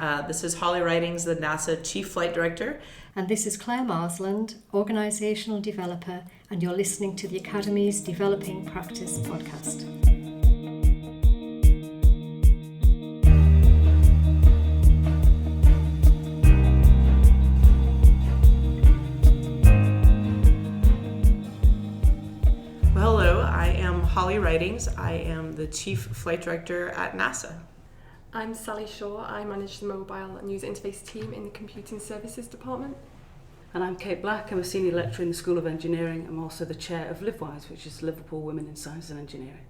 This is Holly Ridings, the NASA Chief Flight Director. And this is Claire Marsland, Organisational Developer, and you're listening to the Academy's Developing Practice podcast. Well, hello, I am Holly Ridings. I am the Chief Flight Director at NASA. I'm Sally Shaw. I manage the mobile and user interface team in the Computing Services Department. And I'm Kate Black. I'm a senior lecturer in the School of Engineering. I'm also the Chair of LivWiSE, which is Liverpool Women in Science and Engineering.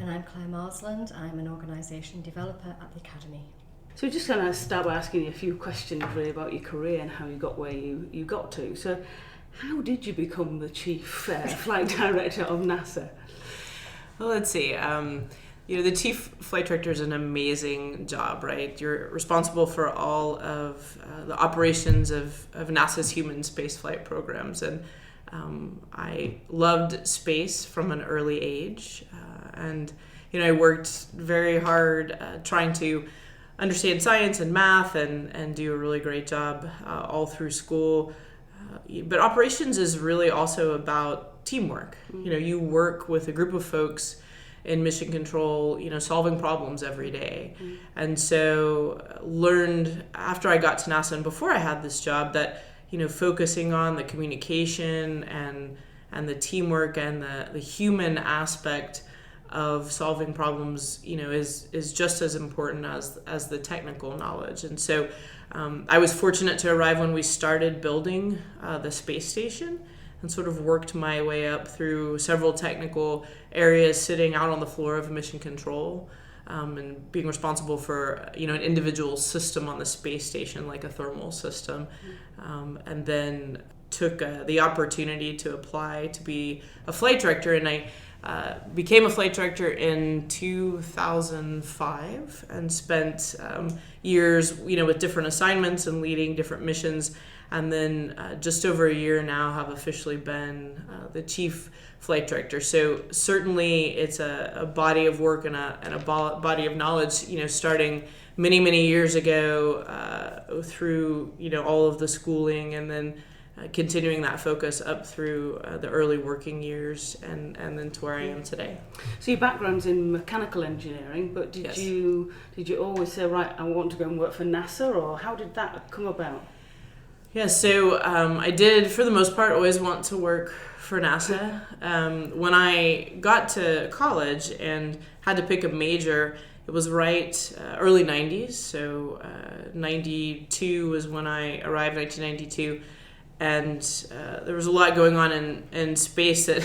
And I'm Claire Marsland. I'm an organisation developer at the Academy. So we're just going to start by asking you a few questions really about your career and how you got where you got to. So how did you become the Chief Flight Director of NASA? Well, let's see. The Chief Flight Director is an amazing job, right? You're responsible for all of the operations of NASA's human spaceflight programs. And I loved space from an early age. I worked very hard trying to understand science and math and do a really great job all through school. But operations is really also about teamwork. You work with a group of folks in mission control, solving problems every day. And so learned after I got to NASA and before I had this job that, focusing on the communication and the teamwork and the human aspect of solving problems, is just as important as the technical knowledge. And so I was fortunate to arrive when we started building the space station, and sort of worked my way up through several technical areas, sitting out on the floor of mission control and being responsible for an individual system on the space station, like a thermal system, and then took the opportunity to apply to be a flight director. And I became a flight director in 2005 and spent years with different assignments and leading different missions. And then just over a year now have officially been the Chief Flight Director. So certainly it's a body of work and a body of knowledge, starting many, many years ago through, all of the schooling and then continuing that focus up through the early working years and then to where I am today. So your background's in mechanical engineering, but did you always say, right, I want to go and work for NASA, or how did that come about? Yeah, so I did, for the most part, always want to work for NASA. When I got to college and had to pick a major, it was early 90s. So 92 was when I arrived, 1992. And there was a lot going on in space that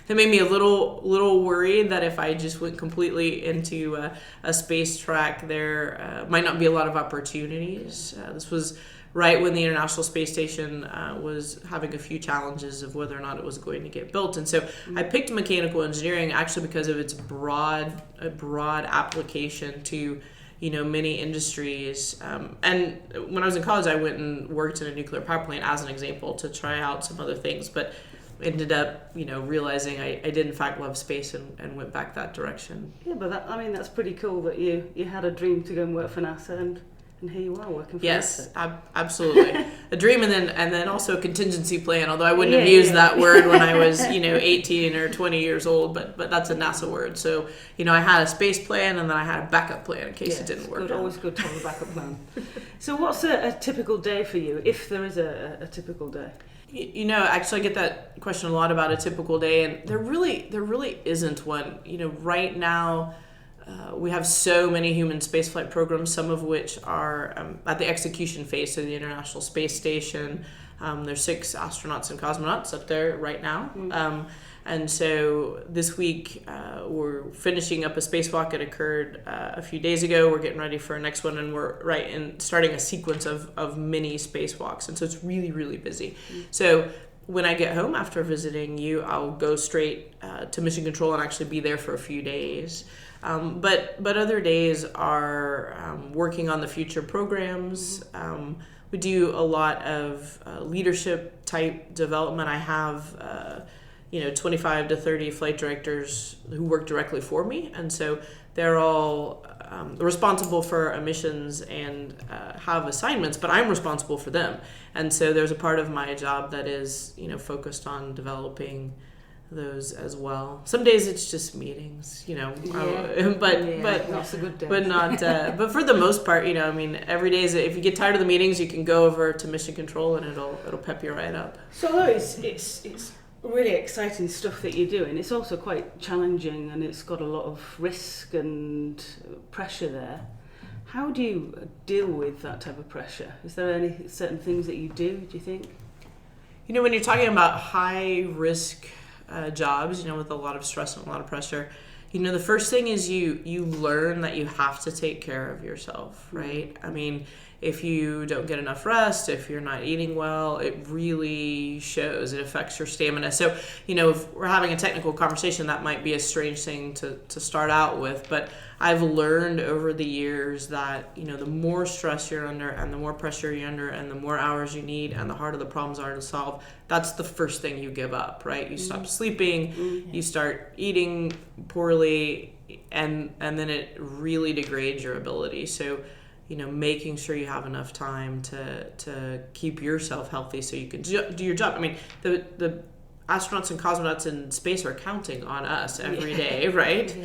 made me a little worried that if I just went completely into a space track, there might not be a lot of opportunities. This was right when the International Space Station was having a few challenges of whether or not it was going to get built. And so I picked mechanical engineering actually because of its broad application to many industries. And when I was in college, I went and worked in a nuclear power plant as an example to try out some other things, but ended up, realizing I did in fact love space and went back that direction. Yeah, but that's pretty cool that you had a dream to go and work for NASA and here you are working for NASA. Yes, absolutely. A dream and then also a contingency plan, although I wouldn't have used that word when I was, 18 or 20 years old, but that's a NASA word. So, I had a space plan and then I had a backup plan in case it didn't work. Always good to have a backup plan. So what's a typical day for you, if there is a typical day? Actually I get that question a lot about a typical day, and there really isn't one. Right now, we have so many human spaceflight programs, some of which are at the execution phase, so the International Space Station. There's 6 astronauts and cosmonauts up there right now. And so this week we're finishing up a spacewalk that occurred a few days ago. We're getting ready for our next one, and we're starting a sequence of mini spacewalks. And so it's really, really busy. So when I get home after visiting you, I'll go straight to mission control and actually be there for a few days. But other days are working on the future programs. We do a lot of leadership type development. I have 25 to 30 flight directors who work directly for me, and so they're all responsible for emissions and have assignments, but I'm responsible for them. And so there's a part of my job that is, focused on developing those as well. Some days it's just meetings, but that's a good day. But not. But for the most part, every day if you get tired of the meetings, you can go over to mission control and it'll pep you right up. So although it's really exciting stuff that you're doing, it's also quite challenging and it's got a lot of risk and pressure there. How do you deal with that type of pressure? Is there any certain things that you do you think? When you're talking about high risk jobs, with a lot of stress and a lot of pressure, the first thing is you learn that you have to take care of yourself, right? If you don't get enough rest, if you're not eating well, it really shows. It affects your stamina. So, if we're having a technical conversation, that might be a strange thing to start out with. But I've learned over the years that, the more stress you're under and the more pressure you're under and the more hours you need and the harder the problems are to solve, that's the first thing you give up, right? You stop sleeping, you start eating poorly, and then it really degrades your ability. So, making sure you have enough time to keep yourself healthy so you can do your job. The astronauts and cosmonauts in space are counting on us every day, right?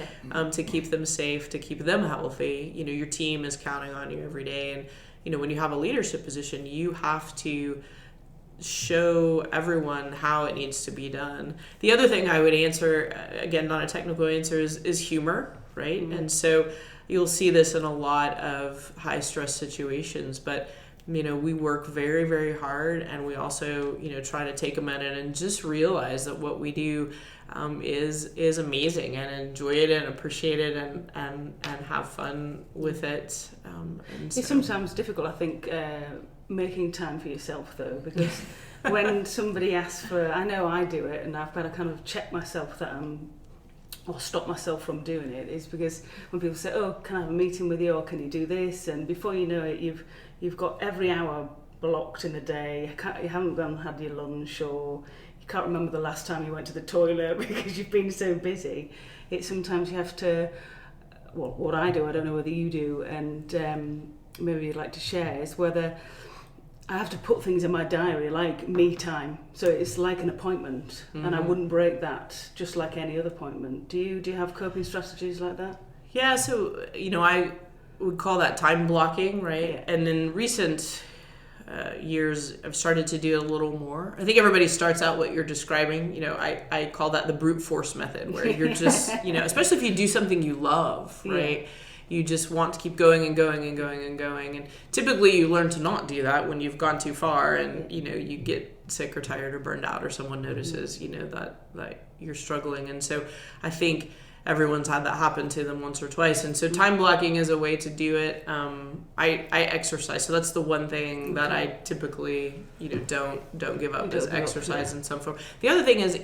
To keep them safe, to keep them healthy. Your team is counting on you every day. And, when you have a leadership position, you have to show everyone how it needs to be done. The other thing I would answer, again, not a technical answer, is humor, right? And so you'll see this in a lot of high stress situations, but we work very, very hard, and we also, try to take a minute and just realize that what we do is amazing, and enjoy it and appreciate it and have fun with it. It's sometimes difficult, I think, making time for yourself though, because when somebody asks for, I know I do it, and I've got to kind of check myself that or stop myself from doing it, is because when people say, oh, can I have a meeting with you, or can you do this, and before you know it, you've got every hour blocked in a day. You haven't gone and had your lunch, or you can't remember the last time you went to the toilet because you've been so busy. It's sometimes you have to, well, what I do, I don't know whether you do, and maybe you'd like to share, is whether I have to put things in my diary like me time, so it's like an appointment, and I wouldn't break that, just like any other appointment. Do you have coping strategies like that? Yeah, so I would call that time blocking, right? Yeah. And in recent years, I've started to do a little more. I think everybody starts out what you're describing. I call that the brute force method, where you're just, especially if you do something you love, right? Yeah. You just want to keep going and going and going and going. And typically you learn to not do that when you've gone too far and, you get sick or tired or burned out, or someone notices, that you're struggling. And so I think everyone's had that happen to them once or twice. And so time blocking is a way to do it. I exercise. So that's the one thing that I typically, don't give up, is exercise in some form. The other thing is,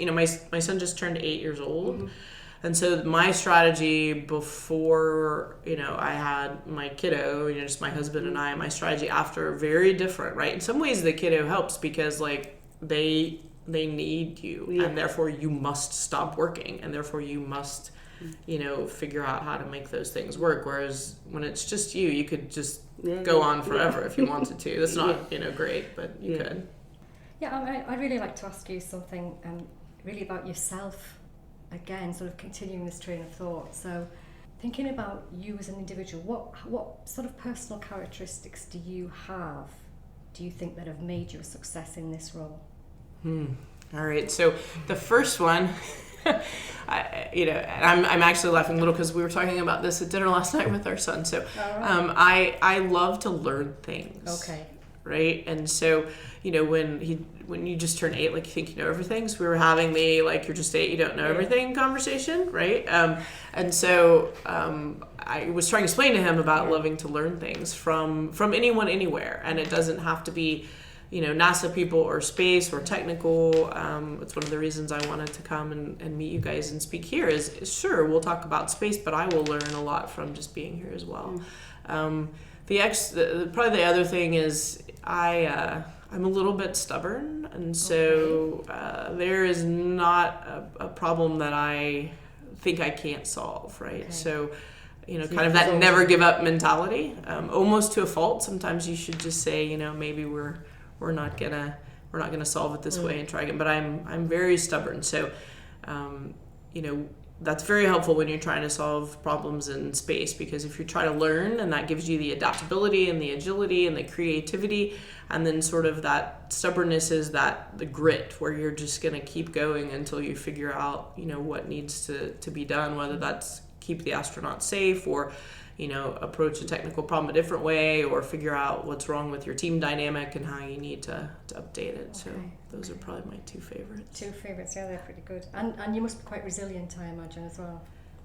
my son just turned 8 years old. And so my strategy before, I had my kiddo, just my husband and I, my strategy after are very different, right? In some ways the kiddo helps because they need you, and therefore you must stop working, and therefore you must, figure out how to make those things work. Whereas when it's just you could just go on forever if you wanted to. That's not, great, but you could. Yeah, I'd really like to ask you something really about yourself. Again, sort of continuing this train of thought. So, thinking about you as an individual, what sort of personal characteristics do you have, do you think, that have made you a success in this role? All right. So the first one, I'm actually laughing a little because we were talking about this at dinner last night with our son. So, I love to learn things. Okay. Right. And so, when you just turn 8, you think you know everything. So we were having the, you're just 8, you don't know everything conversation, right? And so I was trying to explain to him about loving to learn things from anyone, anywhere. And it doesn't have to be, NASA people or space or technical. It's one of the reasons I wanted to come and meet you guys and speak here is sure, we'll talk about space, but I will learn a lot from just being here as well. Probably the other thing is I'm a little bit stubborn, and so there is not a problem that I think I can't solve, right? Okay. So, kind of that never give up mentality, almost to a fault. Sometimes you should just say, maybe we're not gonna solve it this way and try again. But I'm very stubborn, so that's very helpful when you're trying to solve problems in space, because if you try to learn, and that gives you the adaptability and the agility and the creativity, and then sort of that stubbornness is the grit where you're just going to keep going until you figure out what needs to be done, whether that's keep the astronauts safe, or approach a technical problem a different way, or figure out what's wrong with your team dynamic and how you need to update it. So those are probably my two favorites. Yeah, they're pretty good. And you must be quite resilient, I imagine, as well.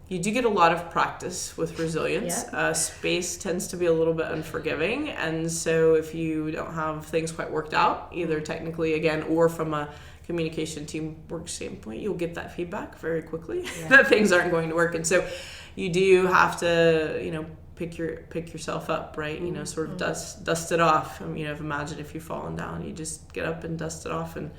You do get a lot of practice with resilience. Yeah. Space tends to be a little bit unforgiving, and so if you don't have things quite worked out, either technically again or from a communication teamwork standpoint, you'll get that feedback very quickly that things aren't going to work. And so you do have to, pick yourself up, right? Sort of dust it off. Imagine if you've fallen down, you just get up and dust it off and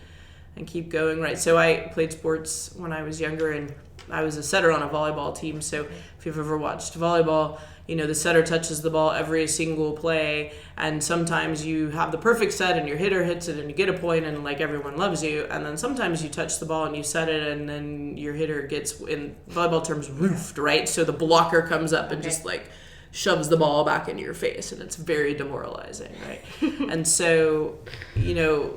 keep going, right? So I played sports when I was younger, and I was a setter on a volleyball team. So if you've ever watched volleyball, the setter touches the ball every single play, and sometimes you have the perfect set and your hitter hits it and you get a point and like everyone loves you, and then sometimes you touch the ball and you set it and then your hitter gets, in volleyball terms, roofed, right? So the blocker comes up and just like shoves the ball back into your face, and it's very demoralizing, right? And so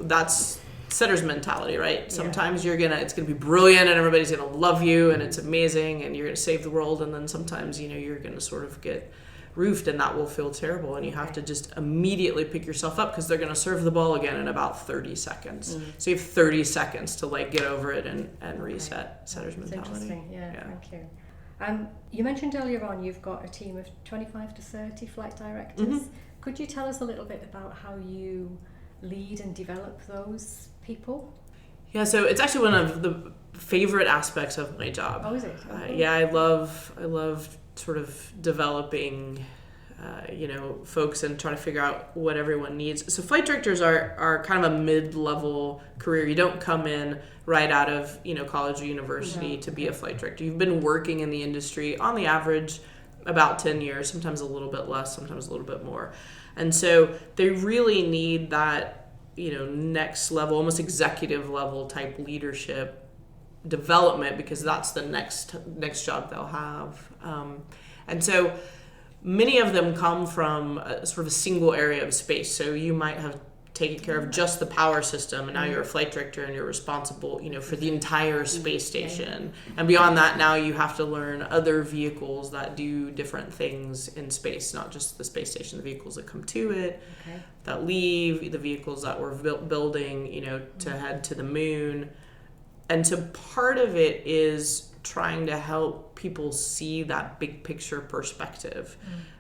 that's setter's mentality, right? Sometimes it's gonna be brilliant and everybody's gonna love you and it's amazing and you're gonna save the world, and then sometimes you're gonna sort of get roofed, and that will feel terrible, and you have to just immediately pick yourself up, because they're gonna serve the ball again in about 30 seconds. So you have 30 seconds to get over it and reset. Setter's mentality. Interesting. Thank you. You mentioned earlier on you've got a team of 25 to 30 flight directors. Could you tell us a little bit about how you lead and develop those people? Yeah, so it's actually one of the favorite aspects of my job. Oh, is it? I love sort of developing folks and trying to figure out what everyone needs. So flight directors are kind of a mid-level career. You don't come in right out of college or university to be a flight director. You've been working in the industry on the average about 10 years, sometimes a little bit less, sometimes a little bit more. And so they really need that next level, almost executive level type leadership development, because that's the next job they'll have. And so many of them come from sort of a single area of space. So you might have taken care of just the power system, and now you're a flight director and you're responsible, for the entire space station. And beyond that, now you have to learn other vehicles that do different things in space, not just the space station, the vehicles that come to it, that leave, the vehicles that we're building, to head to the moon. And so part of it is trying to help people see that big picture perspective.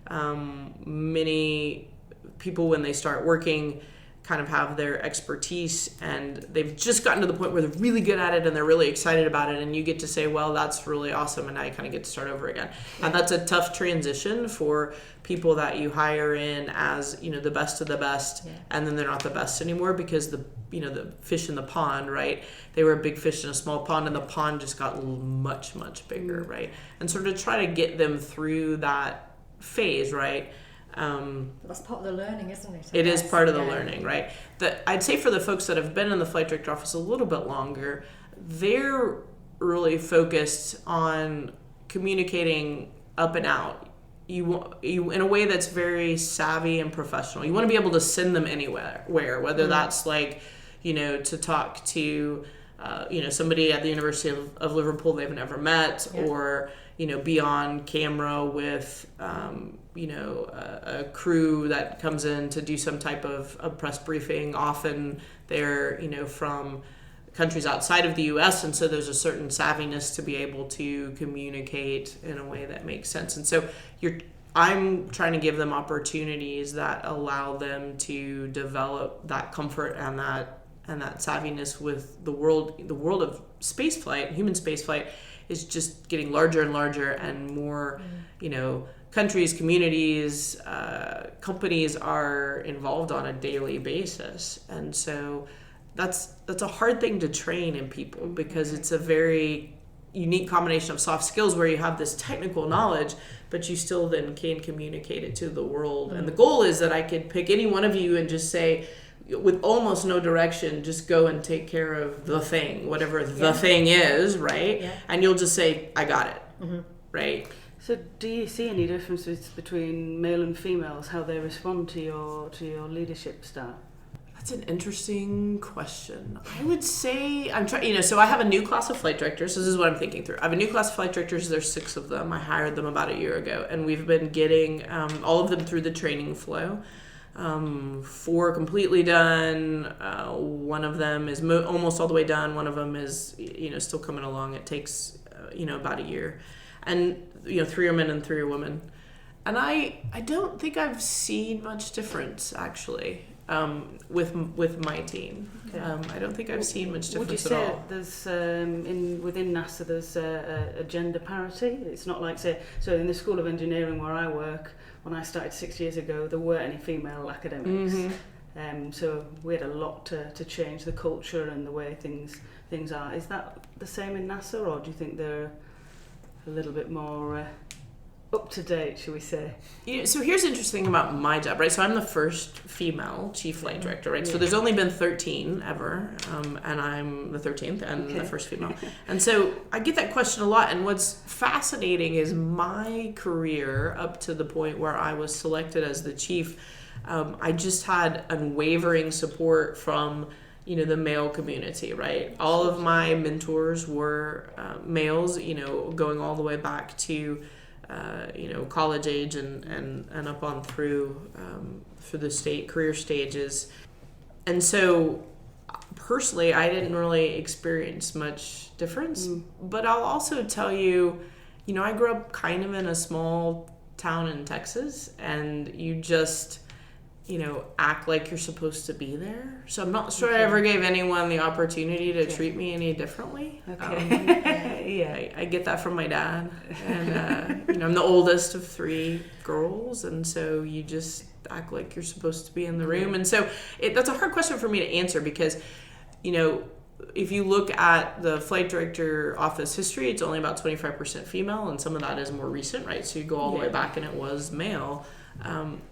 Many people, when they start working, kind of have their expertise and they've just gotten to the point where they're really good at it and they're really excited about it, and you get to say, well, that's really awesome, and now you kind of get to start over again. And that's a tough transition for people that you hire in as the best of the best, and then they're not the best anymore, because the fish in the pond, right? They were a big fish in a small pond, and the pond just got much bigger, right? And sort of try to get them through that phase, right? That's part of the learning, isn't it? It is part of the learning, right? I'd say for the folks that have been in the flight director office a little bit longer, they're really focused on communicating up and out. You in a way that's very savvy and professional. You want to be able to send them anywhere, whether that's to talk to somebody at the University of Liverpool they've never met, or be on camera with a crew that comes in to do some type of a press briefing. Often they're from countries outside of the US, and so there's a certain savviness to be able to communicate in a way that makes sense. And so I'm trying to give them opportunities that allow them to develop that comfort and that savviness with the world. The world of spaceflight, human spaceflight, is just getting larger and larger, and more, countries, communities, companies are involved on a daily basis. And so that's a hard thing to train in people, because it's a very unique combination of soft skills where you have this technical knowledge, but you still then can communicate it to the world. And the goal is that I could pick any one of you and just say, with almost no direction, just go and take care of the thing, whatever the thing is, right? Yeah. And you'll just say, I got it, right? So do you see any differences between male and females, how they respond to your leadership style? That's an interesting question. I would say I'm trying, so I have a new class of flight directors. So this is what I'm thinking through. I have a new class of flight directors. There's 6 of them. I hired them about a year ago, and we've been getting all of them through the training flow. 4 completely done. One of them is almost all the way done. One of them is, still coming along. It takes, about a year, and 3 are men and 3 are women. And I don't think I've seen much difference actually. With my team. Okay. I don't think I've seen much difference at all. Would you say there's within NASA there's a gender parity? It's not like, say, so in the School of Engineering where I work, when I started 6 years ago, there weren't any female academics. So we had a lot to change the culture and the way things are. Is that the same in NASA, or do you think they're a little bit more up to date, shall we say? So here's the interesting thing about my job, right? So I'm the first female chief flight director, right? So there's only been 13 ever, and I'm the 13th and the first female. And so I get that question a lot. And what's fascinating is my career up to the point where I was selected as the chief. I just had unwavering support from the male community, right? All of my mentors were males, going all the way back to college age and up on through the career stages. And so personally, I didn't really experience much difference. But I'll also tell you, I grew up kind of in a small town in Texas, and you just act like you're supposed to be there. So I'm not sure I ever gave anyone the opportunity to treat me any differently. I get that from my dad. And, I'm the oldest of 3 girls. And so you just act like you're supposed to be in the room. And so that's a hard question for me to answer because, if you look at the flight director office history, it's only about 25% female. And some of that is more recent, right? So you go all the way back and it was male.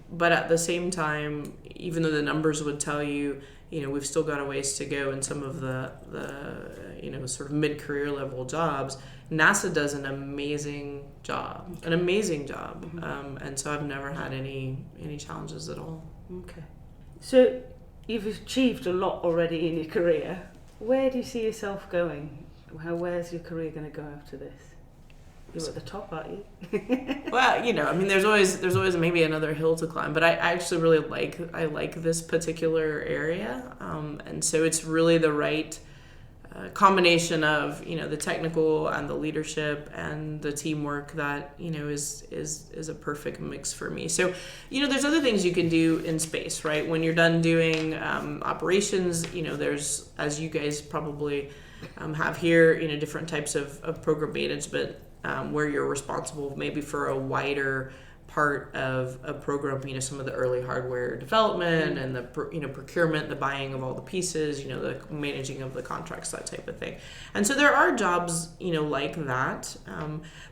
But at the same time, even though the numbers would tell you, we've still got a ways to go in some of the sort of mid-career level jobs, NASA does an amazing job. And so I've never had any challenges at all. Okay. So you've achieved a lot already in your career. Where do you see yourself going? Where's your career going to go after this? You're at the top, aren't you? Well, there's always maybe another hill to climb, but I actually really like this particular area, and so it's really the right combination of the technical and the leadership and the teamwork that is a perfect mix for me. So there's other things you can do in space, right? When you're done doing operations, there's, as you guys probably have here, different types of program management. Where you're responsible maybe for a wider part of a program, some of the early hardware development and the procurement, the buying of all the pieces, the managing of the contracts, that type of thing. And so there are jobs, like that.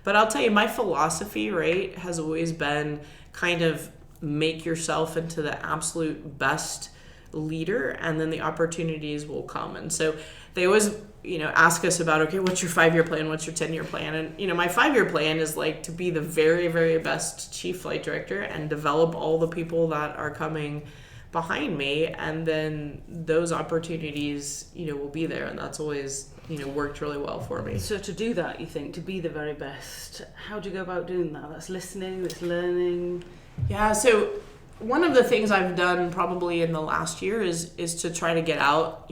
But I'll tell you, my philosophy, right, has always been kind of make yourself into the absolute best leader, and then the opportunities will come. And so they always ask us about, okay, what's your 5-year plan? What's your 10-year plan? And, my 5-year plan is like to be the very, very best chief flight director and develop all the people that are coming behind me. And then those opportunities, will be there. And that's always, worked really well for me. So to do that, you think, to be the very best, how do you go about doing that? That's listening, that's learning. Yeah. So one of the things I've done probably in the last year is to try to get out,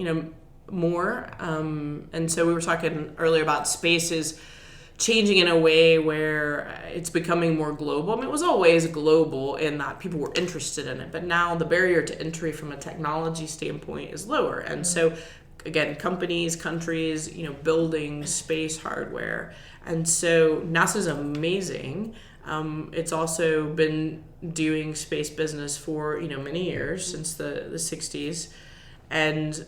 more. And so we were talking earlier about space is changing in a way where it's becoming more global. I mean, it was always global in that people were interested in it, but now the barrier to entry from a technology standpoint is lower. And so again, companies, countries, building space hardware. And so NASA's amazing. It's also been doing space business for, many years, since the 60s. And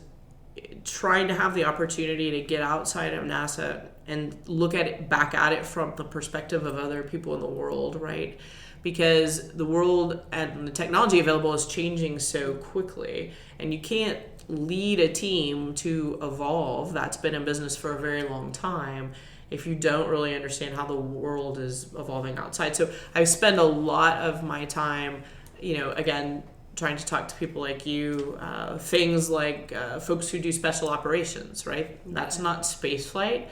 trying to have the opportunity to get outside of NASA and look at it back at it from the perspective of other people in the world, right? Because the world and the technology available is changing so quickly, and you can't lead a team to evolve that's been in business for a very long time if you don't really understand how the world is evolving outside. So I spend a lot of my time, again, trying to talk to people like you, things like folks who do special operations, right? That's not space flight,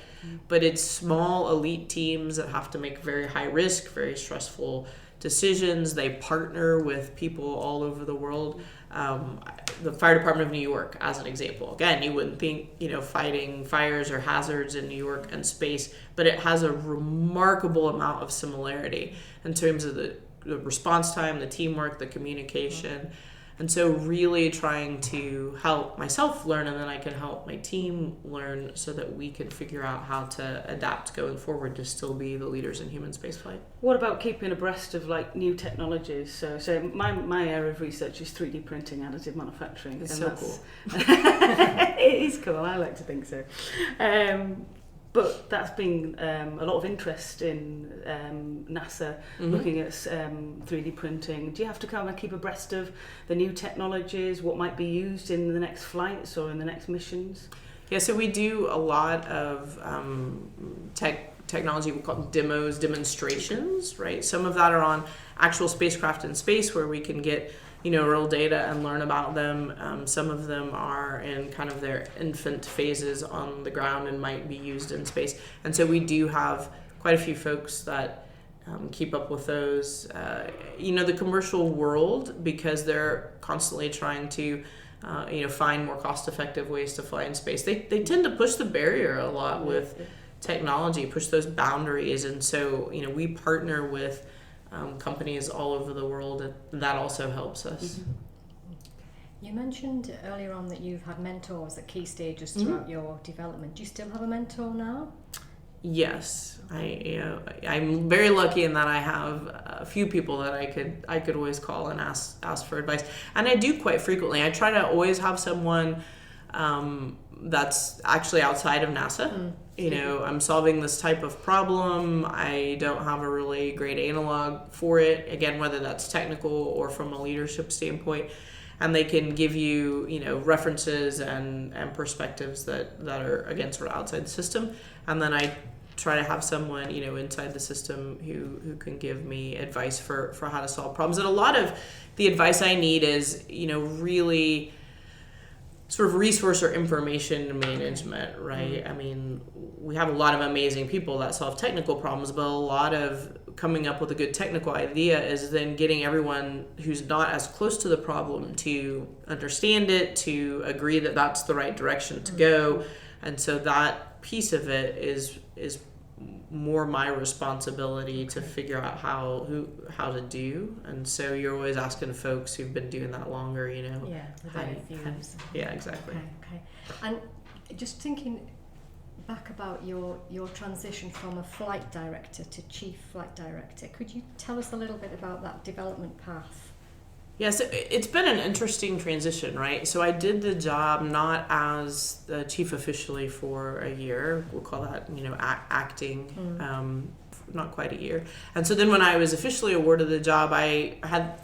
but it's small elite teams that have to make very high risk, very stressful decisions. They partner with people all over the world. The Fire Department of New York, as an example. Again, you wouldn't think, fighting fires or hazards in New York and space, but it has a remarkable amount of similarity in terms of the response time, the teamwork, the communication. And so really trying to help myself learn, and then I can help my team learn so that we can figure out how to adapt going forward to still be the leaders in human spaceflight. What about keeping abreast of new technologies? So my area of research is 3D printing, additive manufacturing. It's and so that's cool. It is cool. I like to think so. But that's been a lot of interest in NASA looking at 3D printing. Do you have to kind of keep abreast of the new technologies, what might be used in the next flights or in the next missions? Yeah, so we do a lot of technology, we call them demos, demonstrations, right? Some of that are on actual spacecraft in space where we can get real data and learn about them. Some of them are in kind of their infant phases on the ground and might be used in space. And so we do have quite a few folks that keep up with those. The commercial world, because they're constantly trying to find more cost-effective ways to fly in space, they tend to push the barrier a lot with technology, push those boundaries. And so, we partner with companies all over the world, and that also helps us. You mentioned earlier on that you've had mentors at key stages throughout your development. Do you still have a mentor now? Yes, I'm very lucky in that I have a few people that I could always call and ask for advice, and I do quite frequently. I try to always have someone that's actually outside of NASA. I'm solving this type of problem. I don't have a really great analog for it. Again, whether that's technical or from a leadership standpoint, and they can give you, references and perspectives that are, again, sort of outside the system. And then I try to have someone, inside the system who can give me advice for how to solve problems. And a lot of the advice I need is, really sort of resource or information management, right? I mean, we have a lot of amazing people that solve technical problems, but a lot of coming up with a good technical idea is then getting everyone who's not as close to the problem to understand it, to agree that that's the right direction to go. And so that piece of it is more my responsibility to figure out how to do. And so you're always asking folks who've been doing that longer, Yeah, with their views. Yeah, exactly. Okay. And just thinking back about your transition from a flight director to chief flight director, could you tell us a little bit about that development path? Yeah, so it's been an interesting transition, right? So I did the job not as the chief officially for a year. We'll call that, acting, not quite a year. And so then when I was officially awarded the job, I had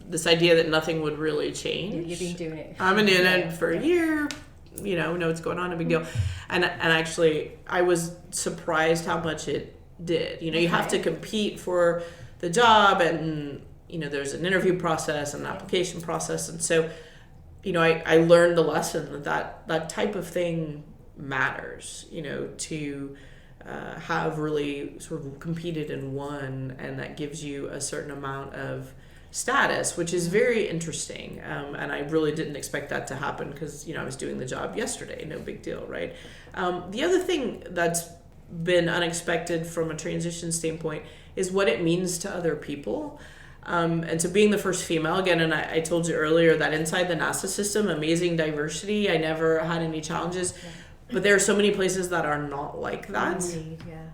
this idea that nothing would really change. You've been doing it. I've been doing it for a year, know what's going on, no big deal. And actually, I was surprised how much it did. You have to compete for the job, and there's an interview process and an application process. And so, I learned the lesson that type of thing matters, to have really sort of competed and won, and that gives you a certain amount of status, which is very interesting. And I really didn't expect that to happen because, I was doing the job yesterday, no big deal, right? The other thing that's been unexpected from a transition standpoint is what it means to other people. And so being the first female, again, and I told you earlier that inside the NASA system, amazing diversity, I never had any challenges, but there are so many places that are not like that.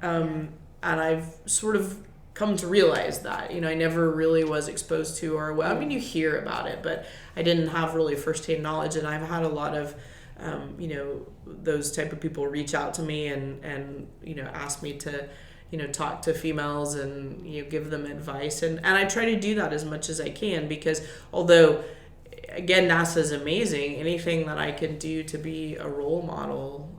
And I've sort of come to realize that, I never really was exposed to, or, you hear about it, but I didn't have really firsthand knowledge. And I've had a lot of you know, those type of people reach out to me and you know, ask me to, you know, talk to females and, you know, give them advice. And I try to do that as much as I can, because although, again, NASA is amazing, anything that I can do to be a role model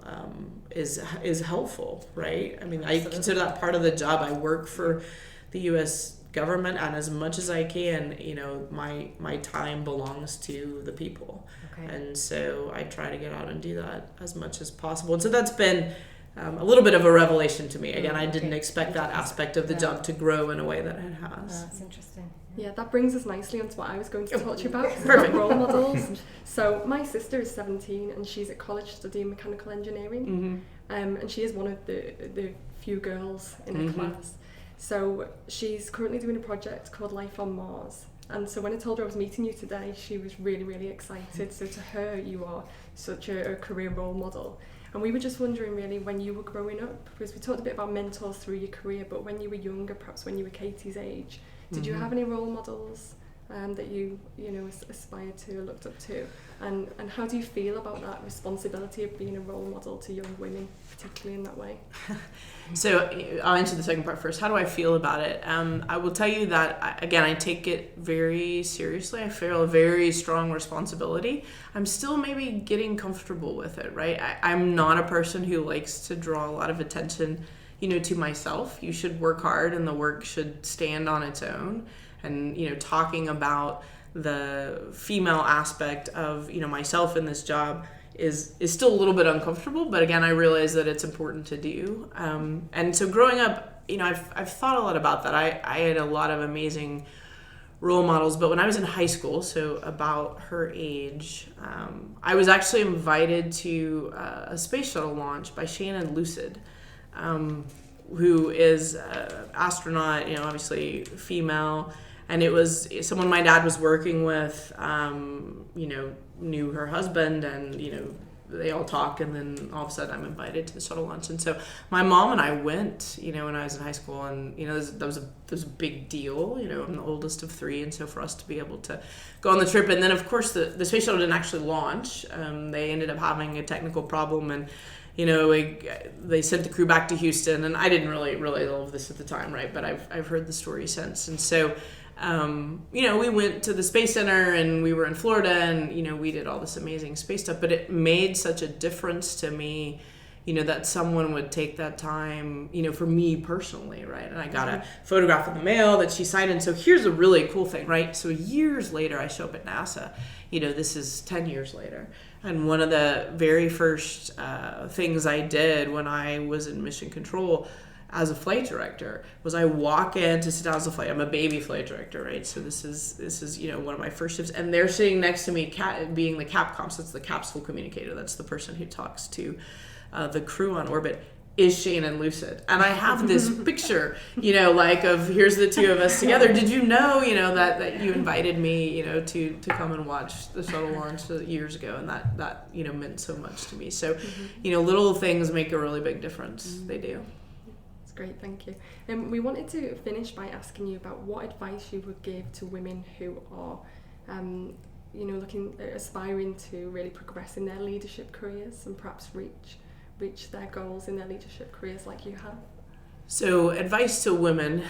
is helpful, right? I mean, I consider that part of the job. I work for the U.S. government, and as much as I can, you know, my time belongs to the people. Okay. And so I try to get out and do that as much as possible. And so that's been a little bit of a revelation to me. Again, I didn't expect that aspect of the job to grow in a way that it has. That's interesting. Yeah, that brings us nicely onto what I was going to talk to you about. Perfect. Role models. So my sister is 17 and she's at college studying mechanical engineering. And she is one of the few girls in her class. So she's currently doing a project called Life on Mars. And so when I told her I was meeting you today, she was really, really excited. So to her, you are such a career role model. And we were just wondering really, when you were growing up, because we talked a bit about mentors through your career, but when you were younger, perhaps when you were Katie's age, did you have any role models that you know, aspired to or looked up to? And how do you feel about that responsibility of being a role model to young women, particularly in that way? So I'll answer the second part first. How do I feel about it? I will tell you that, again, I take it very seriously. I feel a very strong responsibility. I'm still maybe getting comfortable with it, right? I'm not a person who likes to draw a lot of attention, you know, to myself. You should work hard and the work should stand on its own. And, you know, talking about the female aspect of, you know, myself in this job is still a little bit uncomfortable, but again, I realize that it's important to do. And so growing up, you know, I've thought a lot about that. I had a lot of amazing role models, but when I was in high school, so about her age, I was actually invited to a space shuttle launch by Shannon Lucid, who is an astronaut, you know, obviously female. And it was someone my dad was working with, you know, knew her husband, and, you know, they all talk, and then all of a sudden I'm invited to the shuttle launch. And so my mom and I went, you know, when I was in high school, and, you know, that was a big deal. You know, I'm the oldest of three, and so for us to be able to go on the trip, and then of course the space shuttle didn't actually launch. They ended up having a technical problem, and, you know, they sent the crew back to Houston, and I didn't really realize all of this at the time, right? But I've heard the story since, and so. You know, we went to the Space Center and we were in Florida, and, you know, we did all this amazing space stuff, but it made such a difference to me, you know, that someone would take that time, you know, for me personally, right? And I got a photograph in the mail that she signed. And so here's a really cool thing, right? So years later, I show up at NASA, you know, this is 10 years later. And one of the very first things I did when I was in mission control as a flight director was I walk in to sit down as a flight. I'm a baby flight director, right? So this is you know, one of my first shifts, and they're sitting next to me, being the capcom. So that's the capsule communicator. That's the person who talks to the crew on orbit. Is Shannon Lucid, and I have this picture, you know, like of here's the two of us together. Did you know, that you invited me, you know, to come and watch the shuttle launch years ago, and that you know, meant so much to me. So, you know, little things make a really big difference. They do. Great, thank you. We wanted to finish by asking you about what advice you would give to women who are, you know, aspiring to really progress in their leadership careers and perhaps reach their goals in their leadership careers like you have. So advice to women,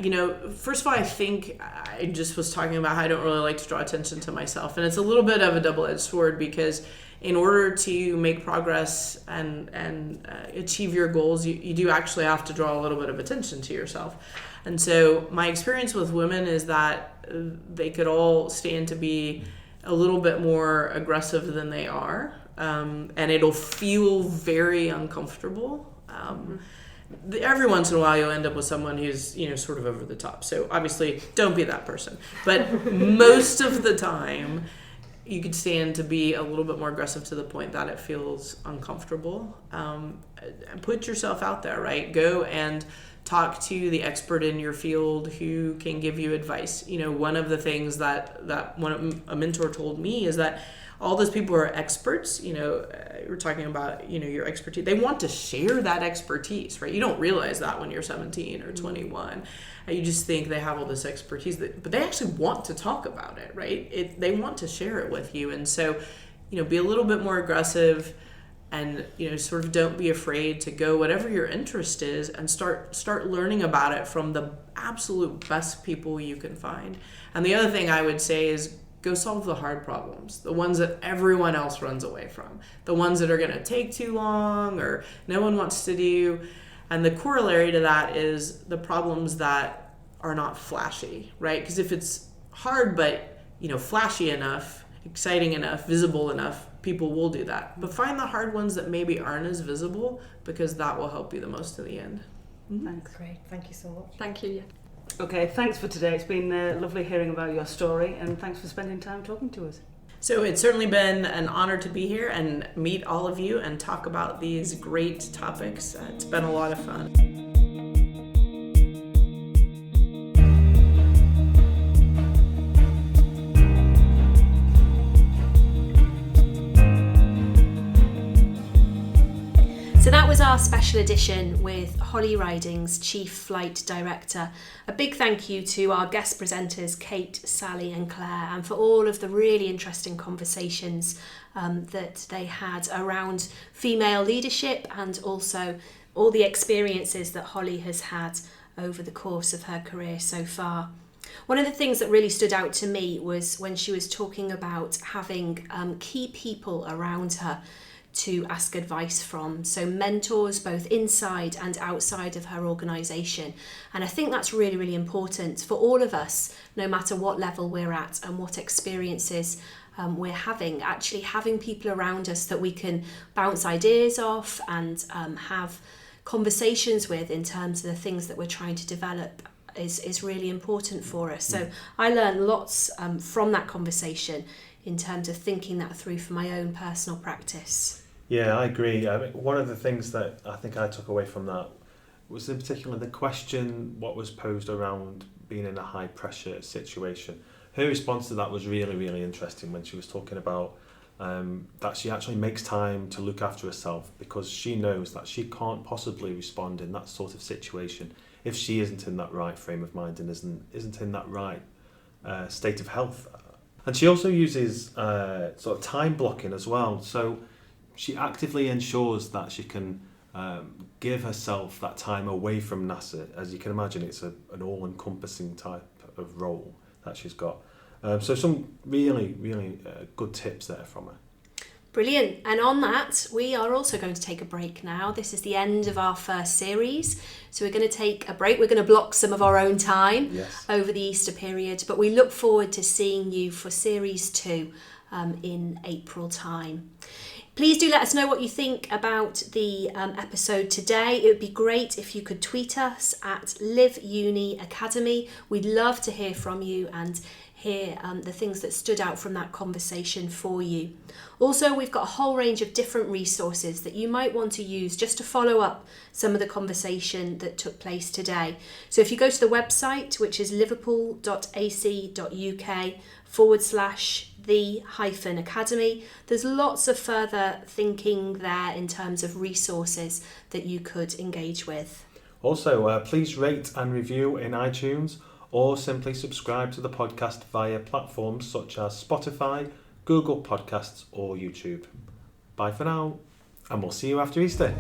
you know, first of all, I think I just was talking about how I don't really like to draw attention to myself, and it's a little bit of a double-edged sword, because in order to make progress and achieve your goals, you do actually have to draw a little bit of attention to yourself. And so my experience with women is that they could all stand to be a little bit more aggressive than they are, and it'll feel very uncomfortable. Every once in a while you'll end up with someone who's, you know, sort of over the top. So obviously don't be that person. But most of the time, you could stand to be a little bit more aggressive to the point that it feels uncomfortable. Put yourself out there, right? Go and talk to the expert in your field who can give you advice. You know, one of the things that a mentor told me is that all those people who are experts, you know, we're talking about, you know, your expertise. They want to share that expertise, right? You don't realize that when you're 17 or 21. You just think they have all this expertise, but they actually want to talk about it, right? They want to share it with you. And so be a little bit more aggressive, and sort of don't be afraid to go whatever your interest is and start learning about it from the absolute best people you can find. And the other thing I would say is go solve the hard problems, the ones that everyone else runs away from, the ones that are going to take too long or no one wants to do. And the corollary to that is the problems that are not flashy, right? Because if it's hard but flashy enough, exciting enough, visible enough, people will do that. But find the hard ones that maybe aren't as visible, because that will help you the most in the end. Thanks. Great, thank you so much. Thank you. Yeah. Okay, thanks for today. It's been lovely hearing about your story, and thanks for spending time talking to us. So it's certainly been an honor to be here and meet all of you and talk about these great topics. It's been a lot of fun. So that was our special edition with Holly Ridings, Chief Flight Director. A big thank you to our guest presenters, Kate, Sally and Claire, and for all of the really interesting conversations that they had around female leadership, and also all the experiences that Holly has had over the course of her career so far. One of the things that really stood out to me was when she was talking about having key people around her to ask advice from, so mentors both inside and outside of her organisation. And I think that's really, really important for all of us, no matter what level we're at and what experiences we're having. Actually having people around us that we can bounce ideas off and have conversations with in terms of the things that we're trying to develop is really important for us. So I learned lots from that conversation in terms of thinking that through for my own personal practice. Yeah, I agree. I mean, one of the things that I think I took away from that was in particular the question what was posed around being in a high pressure situation. Her response to that was really, really interesting when she was talking about that she actually makes time to look after herself, because she knows that she can't possibly respond in that sort of situation if she isn't in that right frame of mind and isn't in that right state of health. And she also uses sort of time blocking as well. So she actively ensures that she can give herself that time away from NASA. As you can imagine, it's an all-encompassing type of role that she's got. So some really, really good tips there from her. Brilliant. And on that, we are also going to take a break now. This is the end of our first series. So we're going to take a break. We're going to block some of our own time over the Easter period. But we look forward to seeing you for Series 2 in April time. Please do let us know what you think about the episode today. It would be great if you could tweet us at Live Uni Academy. We'd love to hear from you and hear the things that stood out from that conversation for you. Also, we've got a whole range of different resources that you might want to use just to follow up some of the conversation that took place today. So if you go to the website, which is liverpool.ac.uk/the-academy, there's lots of further thinking there in terms of resources that you could engage with. Also, please rate and review in iTunes, or simply subscribe to the podcast via platforms such as Spotify, Google Podcasts or YouTube. Bye for now, and we'll see you after Easter.